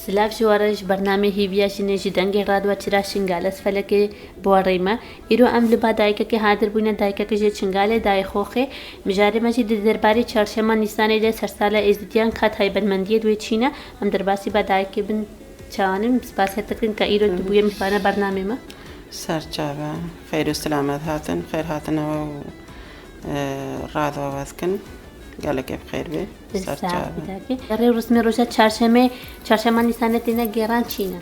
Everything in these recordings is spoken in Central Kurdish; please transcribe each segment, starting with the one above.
سلاف جوارش برنامه هیویاشی نێژی دەنگی ڕادوە چرا شنگالە سفەلەکە بۆ ڕێمە ئیرۆ ئەم لە با دایکەکە هادر بووینە دایکەکەژێ چنگالێ دایخۆخێ مژارێمەژی دەرباری چارشەمە نیسانەی لێ سەرسالە ئێزدیان کات هایبەتمەندیە دوێ چینە ئەم دەرباسی با دایکێ بن چاوانم سپاسێتەکەن کە ئیرۆ بووە میفانە بەرنامێمە سەرچاوە خەیر و سلامەت هاتن خێر هاتنەوە و ڕادەوەوەتکن گەلەکێ بخێر بێ ڕێ ڕسمی ڕۆژە چارشەمە نیسانە تێنە گێڕان چینە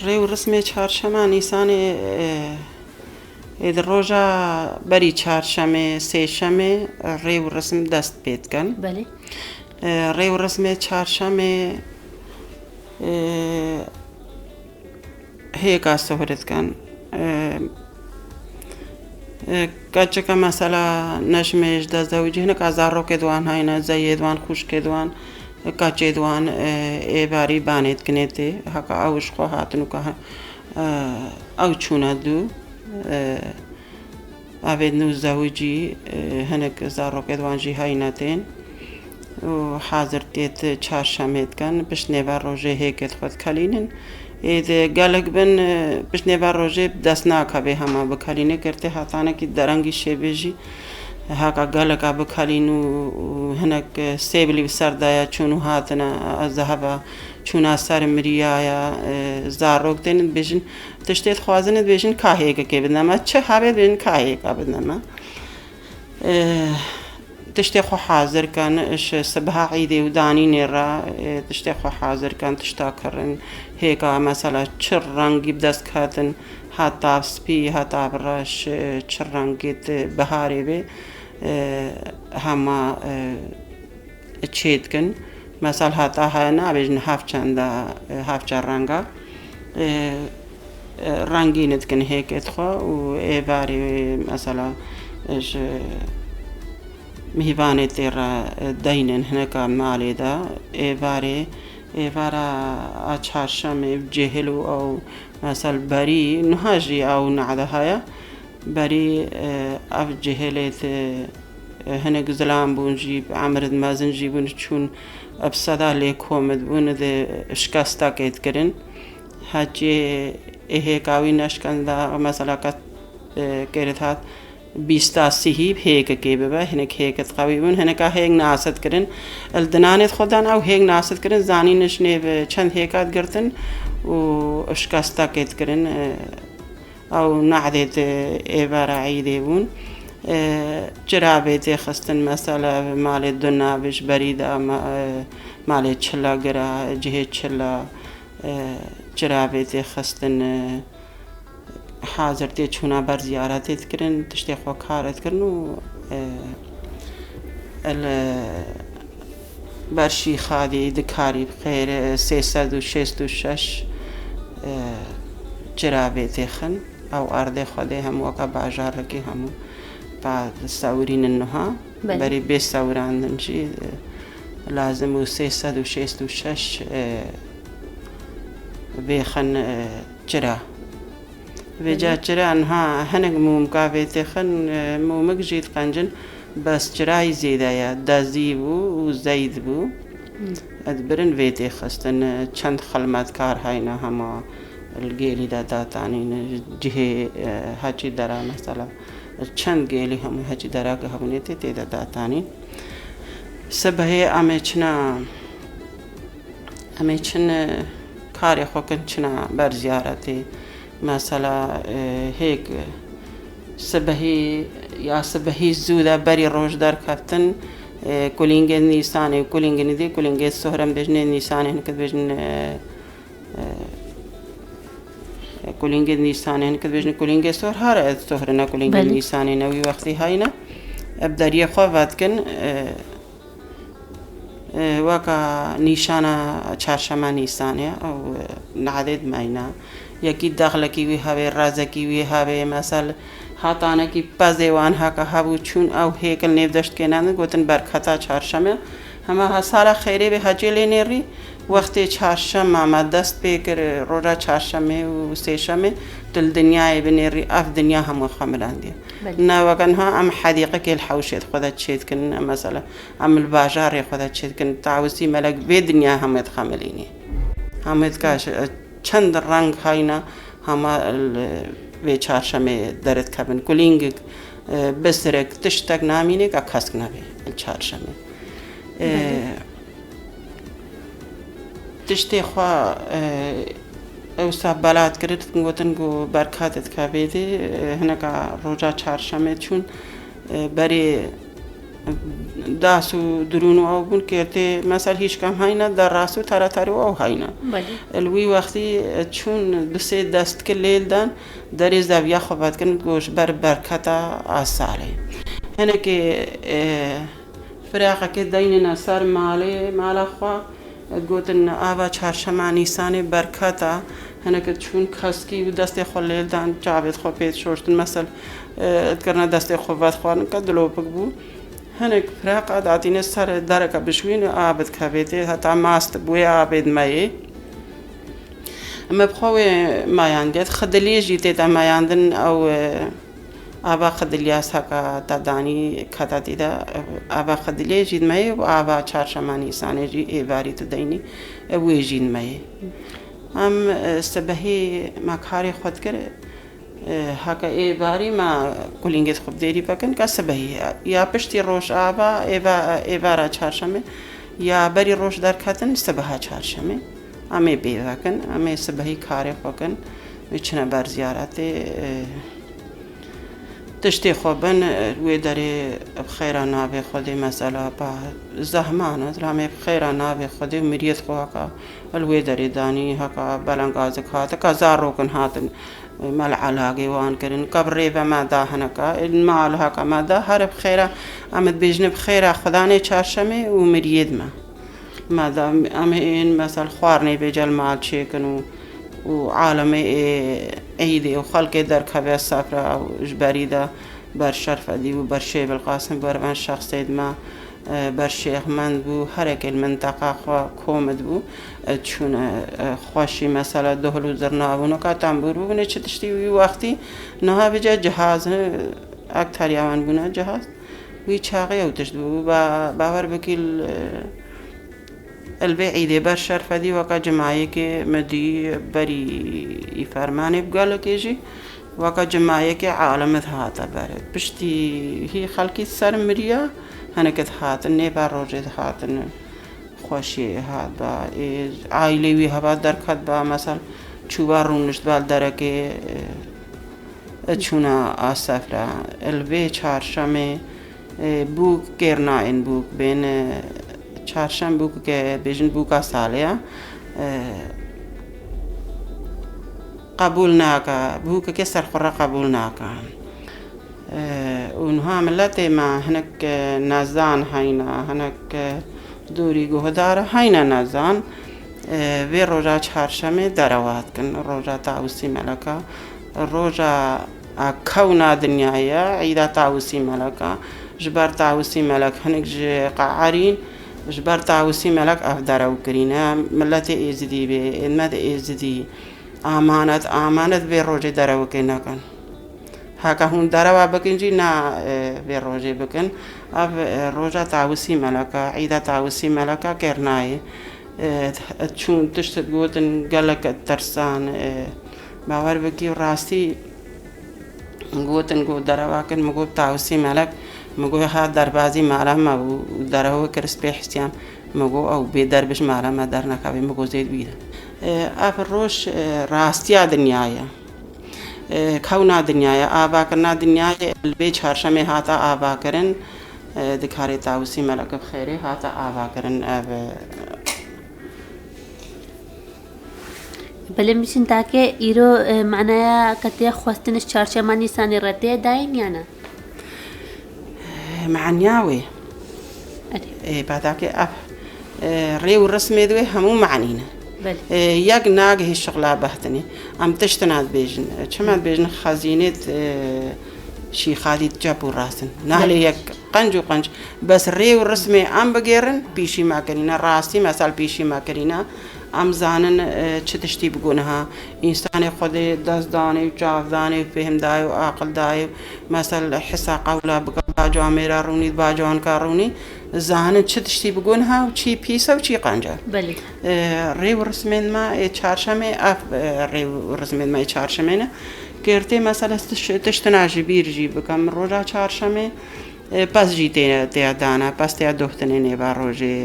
ڕێ و ڕسمێ چارشەمە نیسانێ ڕۆژە بەری چارشەمێ سێشەمێ ڕێ و ڕسم دەست پێتکەن ڕێ و ڕسمێ چارشەمێ هەیەکا سەهورتکەن کەچەکە مەسەلا نەشمێش دەزەوجی هەنێک ئازاڕۆکێ دوان هاینە زەیێ دوان خوشکێ دوان کاچێ دوان ئێباری بانێت کنێتێ هەکە ئەوش خۆ هاتن و کە ئەو چوونە دوو ئاوێت و زەوجی هەنێک زاڕۆکێ دوانژی هاینەتێن و حازر تێت چارشەمێتکەن پشتنێڤە ڕۆژێ هێکێت خۆت کەلینن گەلک بن پشتنێڤە ڕۆژێ دەست ناکە بێ هەمە بکەلینێ کردێ هاتانێکی دەرەنگی شێبێژی هاکە گەلەکە بکەلین و هەنێک سێبلی سەردایە چوون و هاتنە زەهەبە چوونە سەر مریایە زارۆک دێنت بێژن تشتێت خوازنت بێژن کاهەیەکەکێ بنەمە چه هەبێت بێژن کاهەیەکە بنەمە تشتێ خۆ حازرکەن سبها عیدێ و دانی نێڕە تشتێ خۆ حازرکەن تشتاکەڕن هێکا مەسەلا چ ڕەنگی بدەست کاتن هاتا سپی هاتا بڕەش چ ڕەنگێت بەهارێ بێ هەمە چێتکن مەسەل هاتا هەیە نابێژن هەفچەند ڕەنگە ڕەنگینتکن هێکێت خۆ و ئێباری مەسەلا میهیبانێت تێڕە دەینن هەنێکە ماڵێدا ئێوارە چارشەمێ جێهێل و ئەو مەسەل بەری نوهاژی ئەو نەعدە هەیە بەری ئەف جێهێلێت هەنێک زلام بوونژی ئامرت مەزنجی بوون چوون ئەبسەدا لێ کۆمت بوون شکەستەکێتکردن هەچێ هێکاوی نەشکەندا مەسەلاکە کێرت هات بیستا سیهیب هێکەکێ ببە هەنێک هێکت قەوی بوون هەنێکا هێک ناستکردن دنانێت خۆدان ئەو هێک ناستکردن زانی نشنێ چەند هێکات گرتن و شکەستەکێتکردن ئەو نەعدێت ئێبارە عیدێ بوون جرابێتێ خستن مەسەلە ماڵێت دو نابش بەریدا ماڵێت چلە گرە جهێت چلە جرابێتێ خستن حاضر تێ چوونە بەر زیارەتێتکردن تشتێ خۆ کارێتکردن و بەرشی خادی دکاری بخێر 366 جرابێتێ خن ئەو ئاردێ خودێ هەمووەکە باژارەکەی هەموو سەورینن نوها بەری بێ سەوراندنجی لازم و 366 بێخن جرا وێجا چرانها هەنێک مومکاوێتێ خن مومک ژیت قەنجن بەس چرای زێدایە دەزی بوو و زەید بوو ئەدبرن وێتێ خستن چەند خەلمەت کار هاینە هەمە گێلیدا داتانین جهێ هەچی دەرا مەسەلا چەند گێلی هەموو هەچی دەراکە هەبوونێتێ تێدا داتانین سبهەیە ئەمێ چن کارێ خۆکن چنە بەر زیارەتێ مەسەلا هێک سبەهی یا سبەهی زوودە بەری ڕۆژ دەرکەفتن کولینگێ نیسانێ کولینگنی دێ کولینگێ سۆرەم بێژنێ نیسانێن کە بێژن کولینگێ نیسانێن کە بێژن کولینگێ سۆر هەرە سۆهرنە کولینگێ نیسانێ نەوی وەختی هاینە ئەبدەریە خۆ ڤاتکن وەکە نیشانە چارشەمە نیسانێ ئەو نعدێت مەینە یەکی دەخلەکی وی هەوێ ڕازەکی وی هەوێ مەسەل هاتانێکی پەزێوان هەکە هەبوو چوون ئەو هێکل نێو دەشتکێنان گوتن بەرکەتا چارشەمە هەمە هەسارە خەیرێ بێ هەجێ لێ نێڕی وقتی چهارشنبه ما دست بکر روزا چهارشنبه و سه‌شنبه دل دنیای بنیری اف دنیا هم خملاندی نه وقتها ام حدیقه که الحوشت خودت چید کن مثلا ام البازار خودت چید کن تعوسی ملک به دنیا هم خملینی هم کاش چند رنگ هاینا هم به چهارشنبه درت کبن کلینگ بسرک تشتک نامینه که کسک نبی چهارشنبه تشتی خوا او سبالات کرد گوتن گو برکاتت کبیده هنگا روزا چهارشنبه چون برای داسو درونو او بون کرده مثلا هیچ کم هاینا در راسو تراتارو او هاینا الوی وقتی چون دسته دست که لیل دن در زاویه خوبت کن گوش بر برکتا آساله هنه که فراغه که دین نصر مالا خوا گوتن آوا چهارشنبه نیسان برکتا هنه که چون کسکی و دست خلیل دان جاوید خو پیت شورتن مثلا کرنا دست خوبت خوان که دلوپک بود هنه فراغ داتین سر درک بشوین آبد کبیده حتی ماست بوی آبد مایه اما بخواه مایاندید خدلی جیته تا مایاندن او آبا خدلیاس هکا تدانی کتا دیده آبا خدلی جید مایه و آبا چهارشنبه نیسان جی ایواری تو دینی وی جید مایه هم سبهی ما کاری خود کرد هکا ایواری ما کلینگت خوب دیری بکن که سبهی یا پشتی روش آبا ایوارا چهارشنبه یا بری روش در کتن سبها چهارشنبه امی بیوکن امی سبهی کاری خوکن میچنه بر زیارت تشتی خوبن وی داری بخیر نابه خودی مثلا با زحمان رامی بخیر نابه خودی مریت خواهکا الوی داری دانی هکا بلنگازک هات کازار روکن هاتن مال علاقی وان کرن قبری و مادا هنکا المال هکا مادا هر بخیره امد بیجن بخیره خدانه چهارشنبه و مریت مادا این مثلا خوارنی بجل مال چیکن و عالم عیدی و خلق در کبه سفره و اجباری دا بر شرف دی و بر شیب القاسم بر من شخصید ما بر شیخ من بو هر یک المنطقه خوا کومد بو چون خوشی مثلا دهلو زرنابونو که تنبور بو نه چتشتی وی وقتی نه بجا جهاز اکتر یوان بونه جهاز وی چاقی او تشت بو باور بکیل البعيدة برشر فدي وقا جماعي كي مدي بري فرماني بقالو كيجي وقا جماعي كي عالمت هاتا برد بشتي هي خلقي سر مريا هنكت هاتن نيبا روجت هاتن خوشي هات با عائلي وي هبا دركت با مثلا چوبا رونشت بال دركي چونا آسفرا البي چهارشنبه بوك كيرناين بوك بين چهارشنبه بوک که بیشتر بوکا سالیه قبول نکه بوک که سرخورا قبول نکه اونها ملت ما هنک نزان هاینا هنک دوری گهدار هاینا نزان و روزا چهارشنبه دروات کن روزا تعوسی ملکا روزا کونا دنیایا عیدا تعوسی ملکا جبر تعوسی ملک هنک قعرین جبر تعوسی ملک افدارو کرینه ملت ایزدی به مد ایزدی امانت به روزه درو کنه کن هاکه هون درو بکنجی نه به روزه بکن اف روزه تعوسی ملکا عیدا تعوسی ملکا کرنای چون تشت گوتن گلک ترسان باور بکی راستی گوتن گو درو کن مگو تعوسی ملک مگو ها دربازی معلم او درو کرس به حسیم مگو او به دربش معلم در نکابی مگو زید بیده اف روش راستی دنیایا کونا دنیایا آبا کرنا دنیایا به چهارشنبه هاتا آبا کرن دکاری تعوسی ملک بخیری هاتا آبا کرن بله میشین تاکه ایرو معنایا کتیا خواستنش چهارشنبه نیسان رته داین یا نه معنیاوی بعداك ريو الرسمي دوي همو معنينا ياك ناق هي الشغلة بهتني عم تشتناد بيجن كمان بيجن خزينة شي خالد جابوا راسن نهلي ياك قنج و قنج بس ڕێ و ڕسمێ ئەم بگێڕن پیشی ماکەرینە ڕاستی مەساڵ پیشی ماکەرینە ئەم زانن چ تشتی بگونها ئینسانی خۆدێ دەستدانێ و چاودانێ و فێمدای و ئاقلدای و مەسەل حسا قەولا بکە باجوامێرا ڕوونیت باجوانکە ڕوونی زانن چ تشتی بگونها و چی پیسە و چی قەنجە ڕێ و ڕسمێنمە چارشەمێ ئەف ڕێ و ڕسمێنمای چارشەمێنە کێرتێ مەسەلە تشتناژی بیرژی بکەم ڕۆژا چارشەمێ پەسژی تێدانا پەس تیا دۆختنێ نێبا ڕۆژێ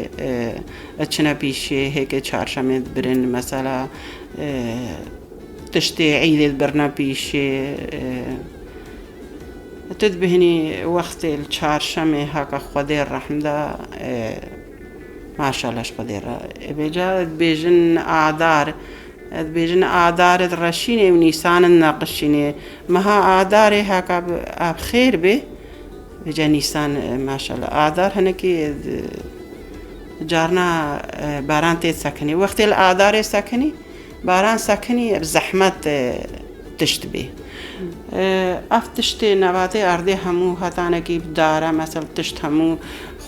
چنە پیشێ هێکە چارشەمێت برن مەسەلا تشتێ عیدێت برنە پیشێ تت بهني وقت الچهارشنبه هاكا خدير رحمدا ما شاء الله خدير بيجا بيجن اعذار الرشينه ونيسان الناقشينه مها اعذار هاكا بخير به بيجا نيسان ما شاء الله اعذار هنكي جارنا باران تسكني وقت الاعذار سكني باران سكني بزحمه تشتبه اف تشتی نباته ارده همو هاتانکی داره مثلا تشت همو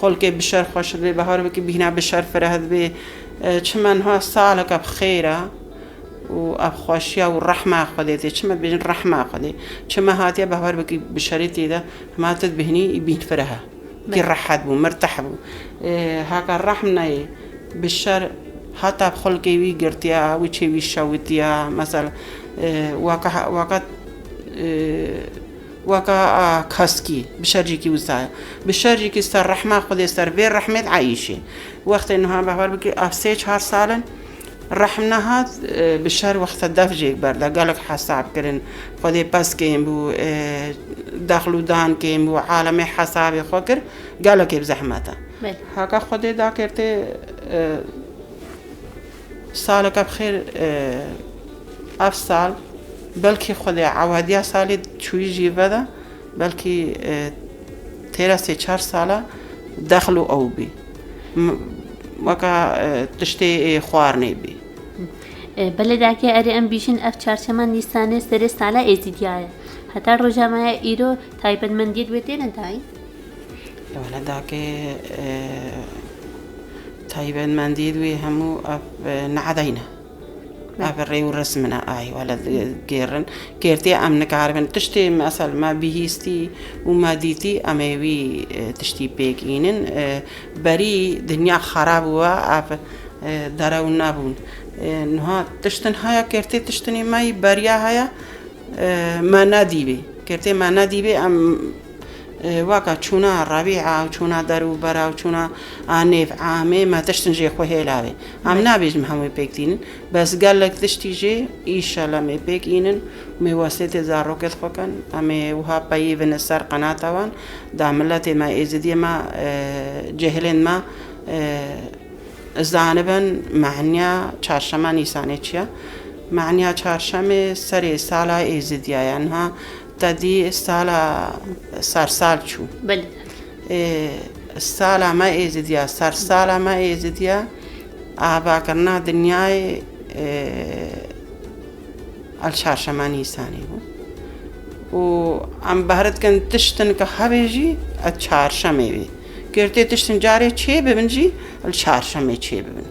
خلق بشر خوش به بهار بکی بینا بشر فرهد به چمن ها سالک بخیره و اب خوشیا و رحمه خودتی چمن بیشن رحمه خودی چمن هاتیا بهار بکی بشریتی ده ما تد بهنی بین فرها کی راحت بو مرتاح بو هاکا رحمه بشر حتی خلقی وی گرتیا و چی وی شوتیا مثلا وقت وكا كاسكي بشرجيكي وسايا بشرجيكي استر رحمة خذ استر بير رحمة عايشة وقت إنه بحور بكي أفسي 4 سالا رحمنا هاد بشر وقت الدفجيك بردا قالك حساب كرن خذي بس كيم بو دخلو دان كيم بو عالمي حسابي خوكر قالك بزحمته هكا خذي ذاكرتي سالك بخير أفسال بلکه خود عوادی سالی چوی جیبه ده بلکه 3-4 ساله دخلو او بی وکا تشتی خوار نی بی بله که اری ام بیشین اف چارچمان نیسانه سر ساله ازیدیه حتی رجامه ایرو تایپن من دید ویتی ندای ولی داکه تایپن من دید وی همو اف نعدینه أفرّي ورسمنا ولا جيرن كيرتي أمنك عارفين تشتي مثلا ما بيهستي وما ديتي أميوي تشتي بيكينن بري دنيا خراب وا دارو نابون نها تشتن هيا كيرتي تشتني ماي بريا هيا ما ناديبي كيرتي ما ناديبي أم واقع چونا ربيعة وچونا درو برا وچونا عنيف عامي ما تشتنجي خوهي لاوي عم نابيج مهمي بيكتين بس قال لك تشتيجي إيش الله مي بيكينن مي واسطة زاروكت خوكن أمي وها بايفن السر قناتوان داملتي ما إزدي ما جهلين ما زانبن معنيا چارشما نيسانه چيا معنيا چارشم سري سالا إزديا يعني ها تدي سالا سال شو بله سالا ما إزديا سالا ما إزديا آبا کرنا دنیای الشاشمانی سانی و ام بهرت کن تشتن که هبیجی الشاشمه بی کرده تشتن جاره چه ببینجی الشاشمه چه ببین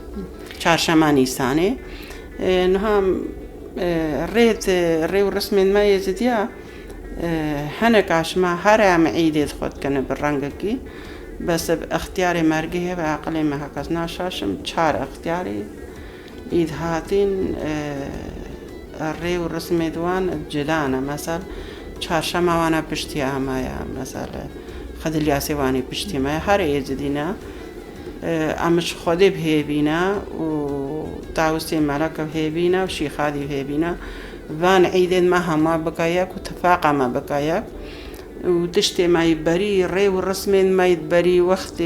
شاشمانی سانی نهم ریو رسم ما إزديا هنكاش ما هرم عيد خود كان بالرنجكي بس باختياري مرجيه بعقلي ما هكذا شاشم 4 اختياري إذ هاتين الريو رسم دوان الجلانة مثلا 4 شما وانا بشتي عمايا مثلا خد الياسي واني بشتي ما هر يزدينا أمش خدي بهيبينا وتعوسي ملك بهيبينا وشي خادي بهيبينا وان عيدين ما هما بكاياك وتفاقة ما بكاياك وتشتي ما يبري الري والرسمين ما يتبري وقت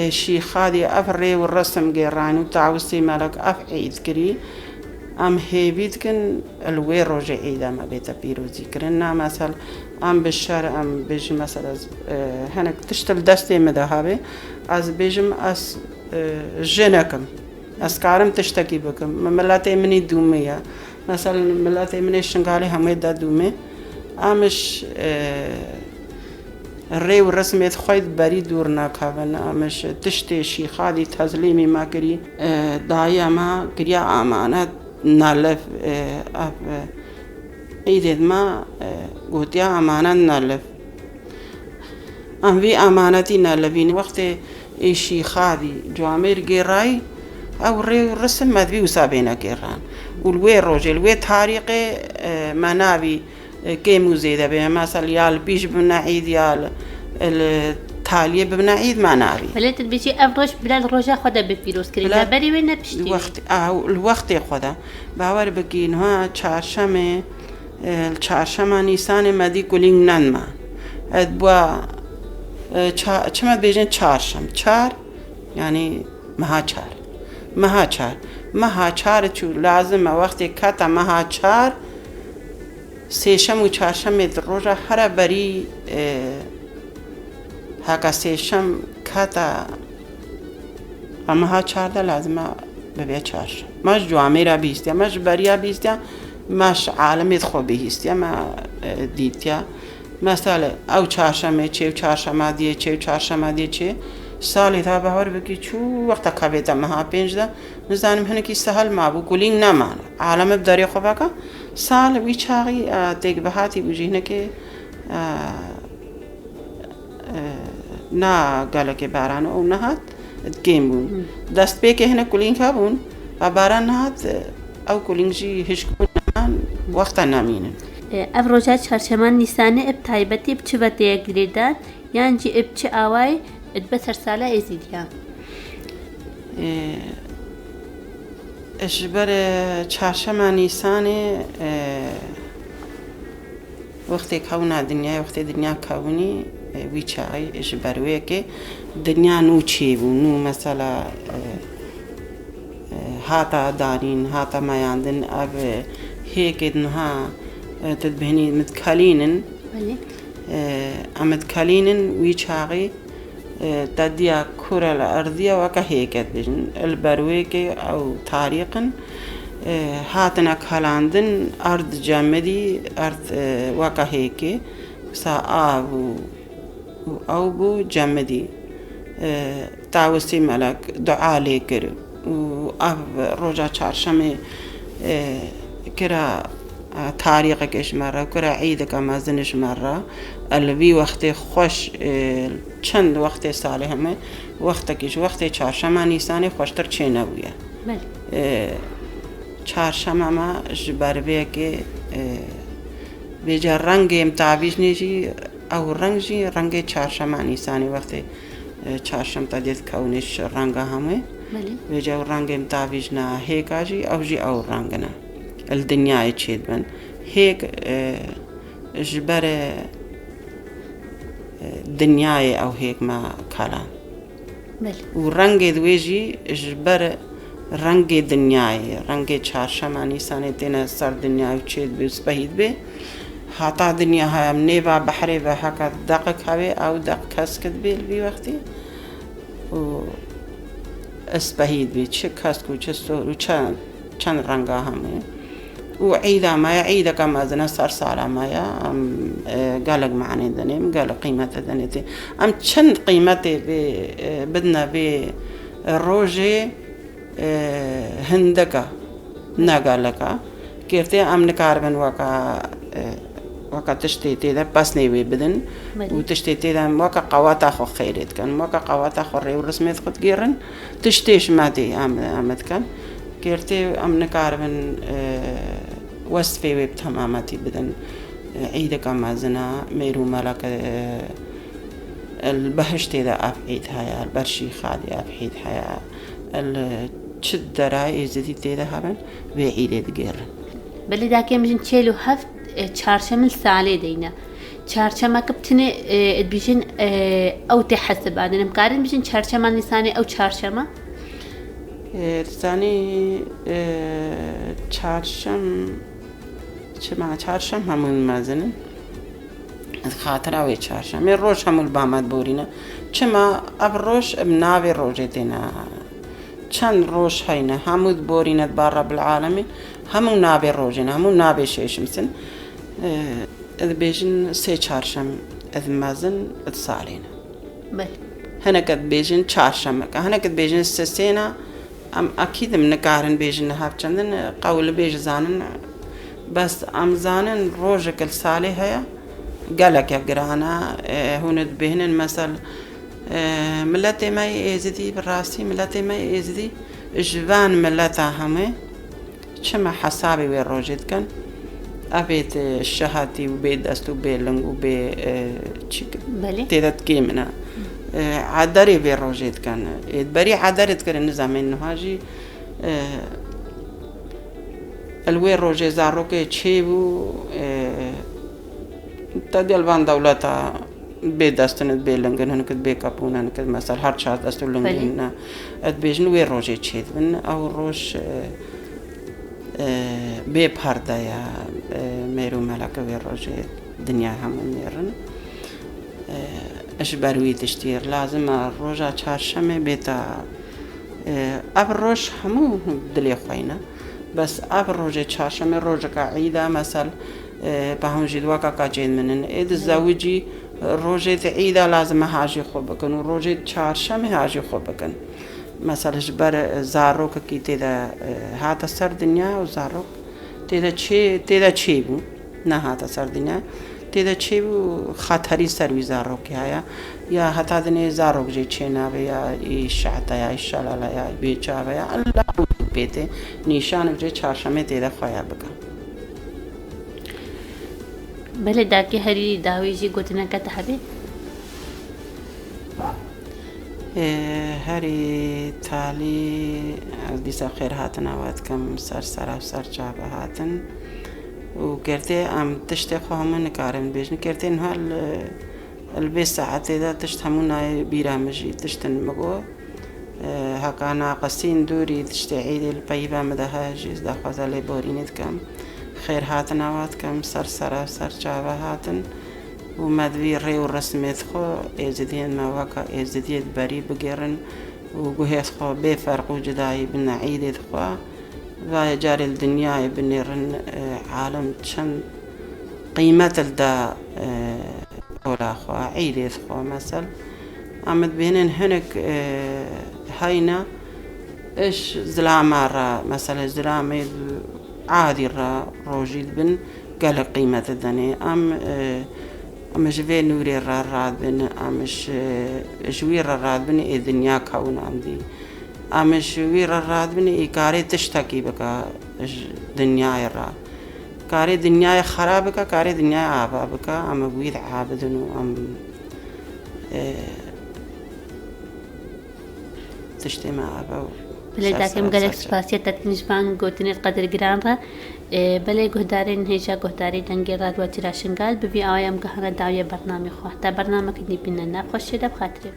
شي خادي أف الري والرسم جيران وتعوسي ملك أف عيد كري أم هيبيدكن الوير رجع عيدا ما بيتا بيرو ذكرنا مثلا أم بالشهر أم بيجي مثلا هناك تشتل دستي مذهبي از بيجم از جنكم از كارم تشتكي بكم ملاتي مني دومية مثلا ملاتي مني شنغالي همي دا دومي أمش ڕێ و ڕسمێت خۆیت بەری دوور ناکەون ئەمەش تشتێشی خادی تەزلیمی ماکردی دایە ئەمە گریا ئامانەت نالف عیدێت ما گوتیا ئامانەت نالف ئەم وی ئامانەتی نالەبینی وەختێ ئیشی خادی جوامێر گێڕایی ئەو ڕێ و ڕسم مەدوی وسا بێنە گێڕان و لێ ڕۆژێ لێ تاریقێ مەناوی كيم وزيدة بها مثلا يال بيش بمنا عيد يال التالية بمنا عيد ما ناري. فلات بيجي أفرش بلاد رجع خدا بفيروس كريم بري وين بشتي. الوقت خدا باور بقين ها چهارشنبه الچهارشنبه نیسان مدی کلینگ ننما. ادبوا چمد بیشتر چهارشنبه چهار يعني مها چهار چو لازم وقتی کتا مها چهار سێشەم و چهارشەمێ ڕۆژە هەرە بەری هاکە سێشەم کاتە ئەمەها چاردە لازمە ببێ چهارشەم مەش جوامێرە بیستە مەش بەریە بیستە مەش عالەمێت خۆ بهیستە مە دیتە مەسەلە ئەو چهارشەمێ چێ و چهارشەمە دیێ چێ و چهارشەمە دیێ چێ ساڵی تا بەهەوار بکی چوو وەختە کەبێتە مەها پێنجدە نزانم هەنێکی سەهەل مابوو گولینگ نەمانە عالەمە بدەرێ خۆ بەکە سال وی چاقی تێک بەهاتی بژینەکە نا گەلەکێ باران ئەو نەهات گەیم بوون دەست پێکێ هەنە کولینگ هەبوون و باران نهات ئەو کولینگژی هشکوونەمان وەختە نامینن ئەف ڕۆژە چهارشەمە نیسانە ئەب تایبەتی بچ بەتەیە گرێدان یانجی ئەب چ ئاوای بە سەرسالە ئێزیدیان اجبر چهارشنبه نیسان وقتی کهونا دنیا وقتی دنیا کهونی ویچایی اجبرویه که دنیا نو چی بو نو مثلا هاتا دارین هاتا مایاندن اب هیک دنها تدبهنی متکلینن متکلینن ویچایی تديا كرة الأرضية وكهيكت بجن البرويك أو طريقا هاتنا كلاندن أرض جامدي أرض وكهيك ساء أو بو جامدي تعوسي ملك دعاء لكر وأب رجع چهارشنبه كرا تاریخ مرة كرا عيدك ما زنش مرة الوی وقت خوش چند وقت ساله همه وقت کیش وقت چهارشنبه نیسانی خوشتر چه نبوده چهارشنبه ما جبربه که بیجا رنگ امتعابیش نیجی او رنگ چهارشنبه نیسانی وقت چهارشنبه تا دید کونش رنگ همه بیجا رنگ امتعابیش نه هیک آجی او جی او رنگ نه الدنيا يتشيد من هيك جبر دنياي أو هيك ما كلام ورنگ دويجي جبر رنگ دنياي رنگ چهارشنبه نیسان تینا سر دنيا يتشيد بي وسبهيد بي هاتا دنيا هاي منيبا بحري بحكا دقك هاي أو دق كسكت بي البي وقتي و اسبهيد بي چه كسكو چه سورو چند رنگا همه و عيدا ما عيدا كما زنا صار سالا ما يا قالك معني دنيم قال قيمته دنيتي چند قيمته بدنا روجي هندكا نقالكا كيرتي نكاربن وكا تشتيتي ده بس نيوي بدن وتشتيتي ده وكا قواتا خو خيرت كان وكا قواتا خو ريو رسميت خد جيرن تشتيش مادي عمد كان كيرتي نكاربن وصفي ويب تماماتي بدن عيدك ما زنا ميرو ملك البهشتي ده أبعيد هيا البرشي خادي أبعيد هيا الشدرة إزدي تيده هبن بعيد غير بلي داكي مجن تشيلو هفت چهارشنبه ساله دينا چهارشنبه كبتني بيجن او تحسب بعدين مقارن بيجن چهارشنبه نيساني او چهارشنبه ثاني چهارشنبه همون مازن خاطر اوی چهارشنبه روز همون بامد بورینه چما اب روز بناوی روزه دینا چند روز هینه همود بورینه بار رب العالمین همون نابی روزینه همون نابی شیشمسن بیشن سه چهارشنبه أذمازن اتصالينا بله هنا قد بيجن چهارشنبه هنا قد بيجن السسينا ام اكيد من قارن بيجن هافچندن قول بيج زانن بس ام زانن روجك السالي هيا قالك يا قرانا هوند بهن مثل ملتي ما يزدي بالراسي ملتي ما يزدي جوان ملتا همه شما حسابي وين روجت كان أبيت الشهاتي وبيت دستو بيلنج وبي بله تيدت كيمنا عدري بين روجيت كان بري عدرت كان النظام إنه هاجي الوين روجي زاروكي تشيبو تدي البان دولتا بيت دستن بيلنجن هنكد بيكابون هنكد مثلا هر شات دستو لنجن أتبيجن وين روجي تشيد من أو روش بپرده یا میرو ملکه وی روزی دنیا همون میرن اش بروی تشتیر لازم روزا چهارشنبه بیتا اب روز همو دلی خوینه بس اب روز چهارشنبه روز که عیده مثلا به هم جدوا که کجید منن اید زوجی روز عیده لازم حاجی خوب بکن و روز چهارشنبه حاجی خوب بکن مثلا جبر زاروك كي تيدا هاتا سر دنيا وزاروك تيدا تشيبو نا هاتا سر دنيا تيدا تشيبو خطري سروي زاروك يا هاتا دنيا زاروك جي تشينا بيا إيشاتا يا إيشالالا يا بيچا بيا الله بيته نيشان جي چهارشنبه تيدا خويا بكا بله داكي هري داوي جي قوتنا كتحبي هری تالی دیسا خیر هاتن آواد کم سر چابه هاتن و کرده ام تشت خواهم نکارم بیشن کرده اینها البی ساعتی دا تشت همون نای بیرامجی تشتن مگو هکا ناقصین دوری تشت عید الپیبه مده جیز دا خوزا لی بورینید کم خیر هاتن آواد کم سر چابه هاتن و مدوی ری و رسمیت خو ازدین مواقع ازدیت بری بگیرن و گوهیت خو بفرق و جدایی بن عیدت خو و جار الدنیا بنیرن عالم چند قیمت الدا ولا خو عیدت خو مثلا آمد بینن هنک هینا ايش زلام را مثلا زلام عادي را روجيد بن قال قيمة الدنيا أمش في نوري راد بن أمش جوير راد بن الدنيا كون عندي أمش جوير راد بن إكاري تشتكي بك دنيا را كاري دنيا خراب بك كاري دنيا عابا بك أم بويد عابد أم تشتمع عابا بله داكم قالك سپاسية تتنجبان قوتني قدر گران را بله گهدارين هيجا گهداري دنگي راد واترا شنگال ببي آيام گهانا داوية برنامج خواه تا برنامج كدني بينا ناقوش شده بخاطره